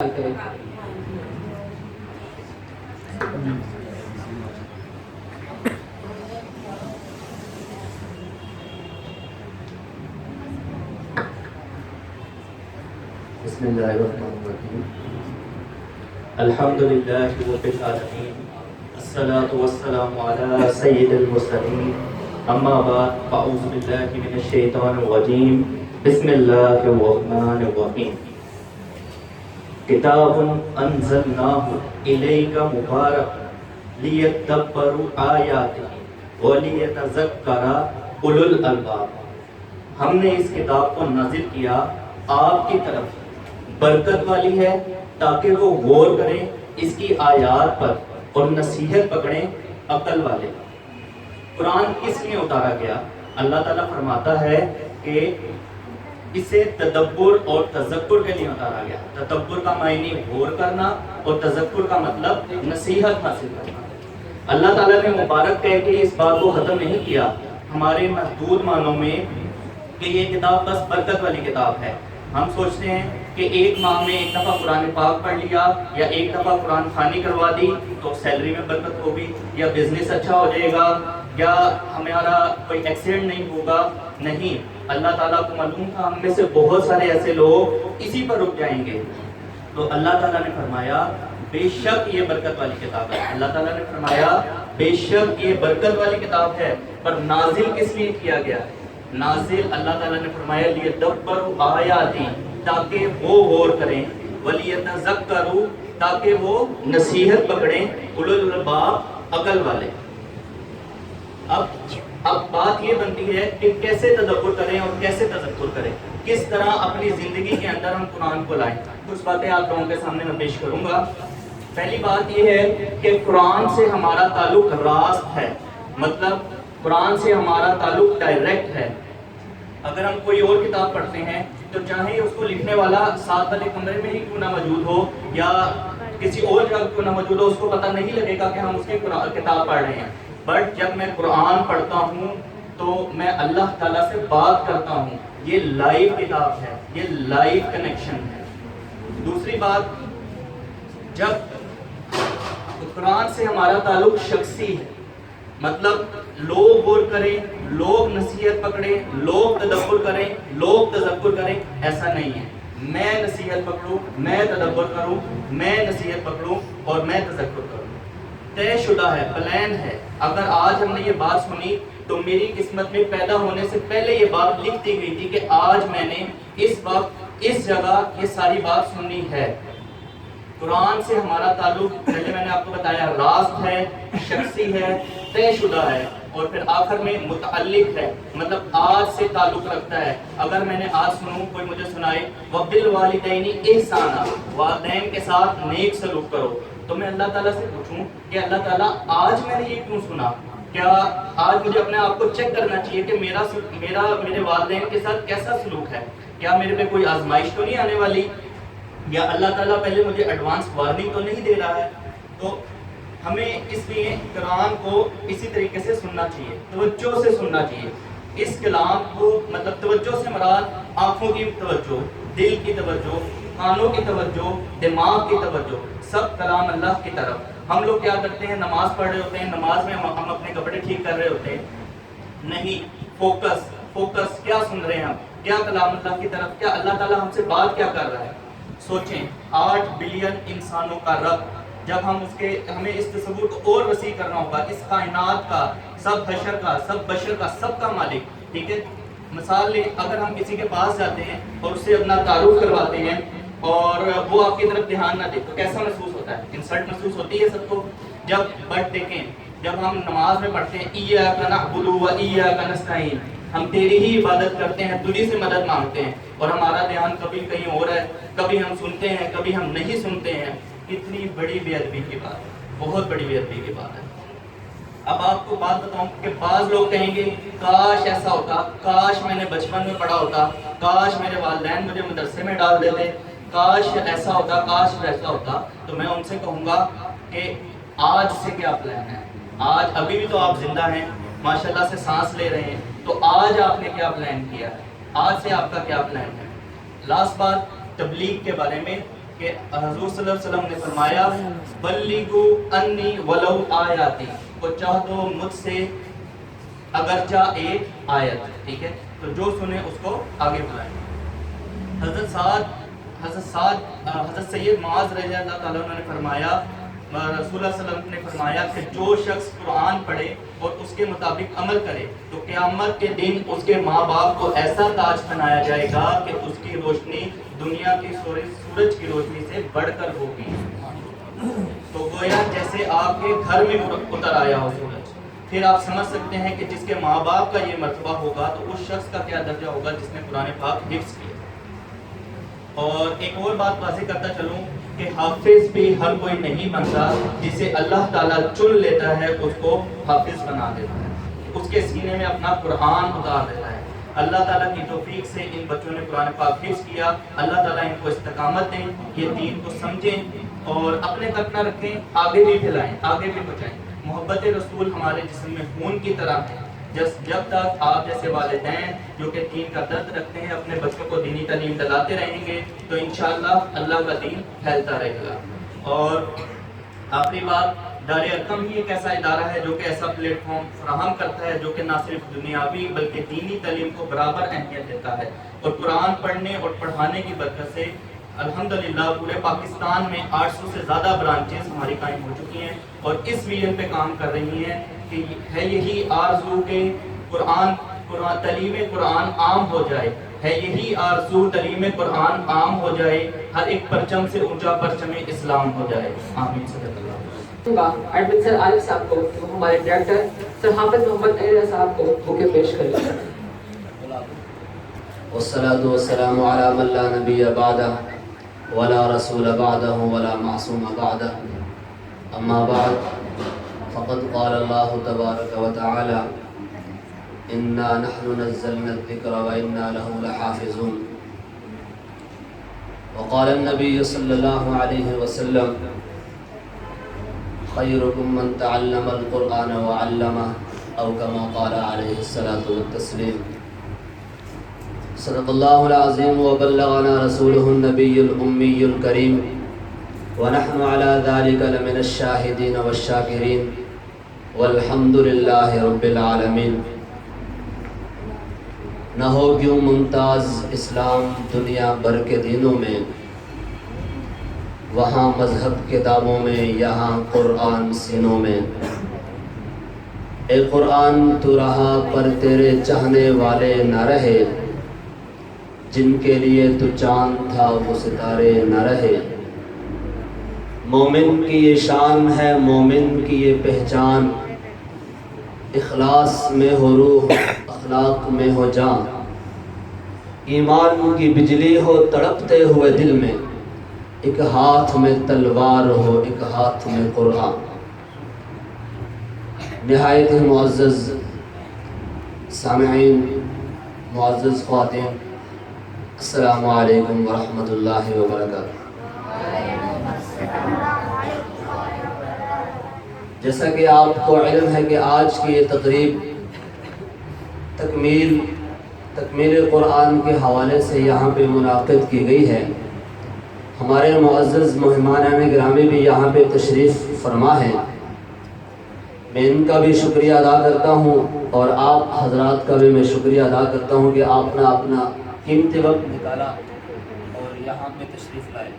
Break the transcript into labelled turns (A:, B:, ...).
A: کریں۔
B: بسم اللہ الرحمن الرحیم الحمدللہ رب العالمین الصلاۃ والسلام علی سید المرسلین اما بعد فاعوذ باللہ من الشیطان الرجیم بسم اللہ الرحمن الرحیم کتاب انزلناہ الیک مبارک لیدبروا آیاتہ ولیتذکر اولو الالباب۔ ہم نے اس کتاب کو نازل کیا آپ کی طرف، برکت والی ہے تاکہ وہ غور کریں اس کی آیات پر اور نصیحت پکڑیں عقل والے۔ قرآن کس لیے اتارا گیا؟ اللہ تعالیٰ فرماتا ہے کہ اسے تدبر اور تذکر کے لیے اتارا گیا۔ تدبر کا معنی غور کرنا اور تذکر کا مطلب نصیحت حاصل کرنا۔ اللہ تعالیٰ نے مبارک کہہ کے اس بات کو ختم نہیں کیا ہمارے محدود معنوں میں کہ یہ کتاب بس برکت والی کتاب ہے۔ ہم سوچتے ہیں کہ ایک ماہ میں ایک دفعہ قرآن پاک پڑھ لیا یا ایک دفعہ قرآن خوانی کروا دی تو سیلری میں برکت ہوگی یا بزنس اچھا ہو جائے گا یا ہمارا کوئی ایکسیڈنٹ نہیں ہوگا۔ نہیں، اللہ تعالیٰ کو معلوم تھا ہم میں سے بہت سارے ایسے لوگ اسی پر رک جائیں گے، تو اللہ تعالیٰ نے فرمایا بے شک یہ برکت والی کتاب ہے۔ اللہ تعالیٰ نے فرمایا بے شک یہ برکت والی کتاب ہے، پر نازل کس لیے کیا گیا ہے؟ نازل اللہ تعالیٰ نے فرمایا لیدبروا آیاتی، تاکہ وہ غور کریں، ولیتذکروا، تاکہ وہ نصیحت پکڑیں، اولو الالباب، عقل والے۔ اب بات یہ بنتی ہے کہ کیسے تدبر کریں اور کیسے تذکر کریں، کس طرح اپنی زندگی کے اندر ہم قرآن کو لائیں۔ کچھ باتیں آپ لوگوں کے سامنے میں پیش کروں گا۔ پہلی بات یہ ہے کہ قرآن سے ہمارا تعلق راست ہے، مطلب قرآن سے ہمارا تعلق ڈائریکٹ ہے۔ اگر ہم کوئی اور کتاب پڑھتے ہیں تو چاہے اس کو لکھنے والا ساتھ والے کمرے میں ہی کیوں نہ موجود ہو یا کسی اور جگہ کیوں نہ موجود ہو، اس کو پتہ نہیں لگے گا کہ ہم اس کی کتاب پڑھ رہے ہیں۔ بٹ جب میں قرآن پڑھتا ہوں تو میں اللہ تعالیٰ سے بات کرتا ہوں، یہ لائیو کتاب ہے، یہ لائیو کنیکشن ہے۔ دوسری بات، جب قرآن سے ہمارا تعلق شخصی ہے، مطلب لوگ غور کریں، لوگ نصیحت پکڑیں، لوگ تدبر کریں، لوگ تذکر کریں، ایسا نہیں ہے۔ میں نصیحت پکڑوں، میں تدبر کروں، میں نصیحت پکڑوں اور میں تذکر کروں، طے شدہ ہے، پلان ہے۔ اگر آج ہم نے یہ بات سنی تو میری قسمت میں پیدا ہونے سے پہلے یہ بات لکھ دی گئی تھی کہ آج میں نے اس وقت اس جگہ یہ ساری بات سننی ہے۔ قرآن سے ہمارا تعلق پہلے میں نے آپ کو بتایا راست ہے، شخصی ہے، طے شدہ ہے، اور پھر آخر میں متعلق ہے، مطلب آج سے تعلق رکھتا ہے۔ اگر میں نے آج سنوں، کوئی مجھے سنائے وَبِالْوَالِدَيْنِ اِحْسَانًا، والدین کے ساتھ نیک سلوک کرو، تو میں اللہ تعالیٰ سے پوچھوں کہ اللہ تعالیٰ آج میں نے یہ کیوں سنا؟ کیا آج مجھے اپنے آپ کو چیک کرنا چاہیے کہ میرے والدین کے ساتھ کیسا سلوک ہے؟ کیا میرے پہ کوئی آزمائش تو نہیں آنے والی؟ یا اللہ تعالیٰ پہلے مجھے ایڈوانس وارننگ تو نہیں دے رہا ہے؟ تو ہمیں اس لیے قرآن کو اسی طریقے سے سننا چاہیے، توجہ سے سننا چاہیے۔ اس کلام کو مطلب توجہ سے مراد آنکھوں کی توجہ، دل کی توجہ، کانوں کی توجہ، دماغ کی توجہ، سب کلام اللہ کی طرف۔ ہم لوگ کیا کرتے ہیں، نماز پڑھ رہے ہوتے ہیں، نماز میں ہم اپنے کپڑے ٹھیک کر رہے ہوتے ہیں، نہیں، فوکس کیا سن رہے ہیں ہم، کیا کلام اللہ کی طرف، کیا اللہ تعالیٰ ہم سے بات کیا کر رہا ہے۔ سوچیں 8 بلین انسانوں کا رب، جب ہمیں اس تصور کو اور وسیع کرنا ہوگا، اس کائنات کا، سب حشر کا، سب بشر کا، سب کا مالک، ٹھیک ہے۔ مثال لیں، اگر ہم کسی کے پاس جاتے ہیں اور اس سے اپنا تعارف کرواتے ہیں اور وہ آپ کی طرف دھیان نہ دے تو کیسا محسوس ہوتا ہے؟ انسلٹ محسوس ہوتی ہے سب کو۔ بٹ دیکھیں، جب ہم نماز میں پڑھتے ہیں ایاک نعبد و ایاک نستعین، ہم تیری ہی عبادت کرتے ہیں، تجھی سے مدد مانگتے ہیں، اور ہمارا دھیان کبھی کہیں اور ہے، کبھی ہم سنتے ہیں، کبھی ہم نہیں سنتے ہیں، کتنی بڑی بے ادبی کی بات ہے، بہت بڑی بے ادبی کی بات ہے۔ اب آپ کو بات بتاؤں کہ بعض لوگ کہیں گے کاش ایسا ہوتا، کاش میں نے بچپن میں پڑھا ہوتا، کاش میرے والدین مجھے مدرسے میں ڈال دیتے، کاش ایسا ہوتا، کاش ویسا ہوتا۔ تو میں ان سے کہوں گا کہ آج سے کیا پلان ہے؟ آج ابھی بھی تو آپ زندہ ہیں، ماشاءاللہ سے سانس لے رہے ہیں، تو آج آپ نے کیا پلان کیا ہے؟ آج سے آپ کا کیا پلان ہے؟ لاسٹ بات تبلیغ کے بارے میں کہ حضور صلی اللہ علیہ وسلم نے فرمایا بلغوا انی ولو آیاتی، کو چاہ دو مجھ سے اگرچہ ایک آیت، ٹھیک ہے، تو جو سنے اس کو آگے بلائیں۔ حضرت سید معاذ رضی اللہ تعالیٰ عنہ نے فرمایا، رسول اللہ صلی اللہ علیہ وسلم نے فرمایا کہ جو شخص قرآن پڑھے اور اس کے مطابق عمل کرے تو قیامت کے دن اس کے ماں باپ کو ایسا تاج پہنایا جائے گا کہ اس کی روشنی دنیا کی سورج کی روشنی سے بڑھ کر ہوگی۔ تو گویا جیسے آپ کے گھر میں اتر آیا ہو سورج، پھر آپ سمجھ سکتے ہیں کہ جس کے ماں باپ کا یہ مرتبہ ہوگا تو اس شخص کا کیا درجہ ہوگا جس نے قرآن پاک حفظ کیا۔ اور ایک اور بات واضح کرتا چلوں کہ حافظ بھی ہر کوئی نہیں بنتا، جسے اللہ تعالیٰ چن لیتا ہے اس کو حافظ بنا دیتا ہے، اس کے سینے میں اپنا قرآن اتار دیتا ہے۔ اللہ تعالیٰ کی توفیق سے ان بچوں نے قرآن پاک حفظ کیا، اللہ تعالیٰ ان کو استقامت دیں، یہ دین کو سمجھیں اور اپنے تک نہ رکھیں، آگے بھی پھیلائیں، آگے بھی پہنچائیں۔ محبت رسول ہمارے جسم میں خون کی طرح ہے، جب تک آپ جیسے والدین جو کہ دین کا درد رکھتے ہیں اپنے بچوں کو دینی تعلیم دلاتے رہیں گے تو انشاءاللہ اللہ کا دین پھیلتا رہے گا۔ اور آخری بات، دار ارقم ہی ایک ایسا ادارہ ہے جو کہ ایسا پلیٹ فارم فراہم کرتا ہے جو کہ نہ صرف دنیاوی بلکہ دینی تعلیم کو برابر اہمیت دیتا ہے، اور قرآن پڑھنے اور پڑھانے کی برکت سے الحمدللہ پورے پاکستان میں 800 سے زیادہ برانچز ہماری قائم ہو چکی ہیں اور اس ویژن پہ کام کر رہی ہیں کہ ہے یہی آرزو کہ تعلیم قرآن عام ہو جائے، ہے یہی آرزو تعلیم قرآن عام ہو جائے، ہر ایک پرچم سے اونچا پرچم اسلام ہو جائے۔ آمین صدق اللہ۔
A: ایڈمن سر عارف صاحب کو ہمارے ڈائریکٹر سر حافظ محمد علی صاحب کو بوکے پیش کریں۔
C: والصلاة والسلام على من لا نبي بعده ولا رسول بعده ولا معصوم بعده، أما بعد فقد قال الله تبارك وتعالى إنا نحن نزلنا الذكر وإنا له لحافظون، وقال النبي صلى الله عليه وسلم خيركم من تعلم القرآن وعلمه، أو كما قال عليه الصلاة والتسليم۔ صدق الله العظيم وبلغنا رسوله النبي الأمي الكريم، ونحن على ذلك لمن الشاهدين والشاكرين، والحمد لله رب العالمين۔ نہ ہو کیوں ممتاز اسلام دنیا بھر کے دینوں میں، وہاں مذہب کتابوں میں، یہاں قرآن سینوں میں۔ اے قرآن تو رہا پر تیرے چاہنے والے نہ رہے، جن کے لیے تو چاند تھا وہ ستارے نہ رہے۔ مومن کی یہ شان ہے، مومن کی یہ پہچان، اخلاص میں ہو روح، اخلاق میں ہو جان، ایمان کی بجلی ہو تڑپتے ہوئے دل میں، ایک ہاتھ میں تلوار ہو ایک ہاتھ میں قرآن۔ نہایت ہی معزز سامعین، معزز خواتین، السلام علیکم ورحمۃ اللہ وبرکاتہ۔ جیسا کہ آپ کو علم ہے کہ آج کی یہ تقریب تکمیل قرآن کے حوالے سے یہاں پہ منعقد کی گئی ہے۔ ہمارے معزز مہمانان گرامی بھی یہاں پہ تشریف فرما ہیں، میں ان کا بھی شکریہ ادا کرتا ہوں اور آپ حضرات کا بھی میں شکریہ ادا کرتا ہوں کہ آپ نے اپنا قیمتی وقت نکالا اور یہاں پہ تشریف لائے۔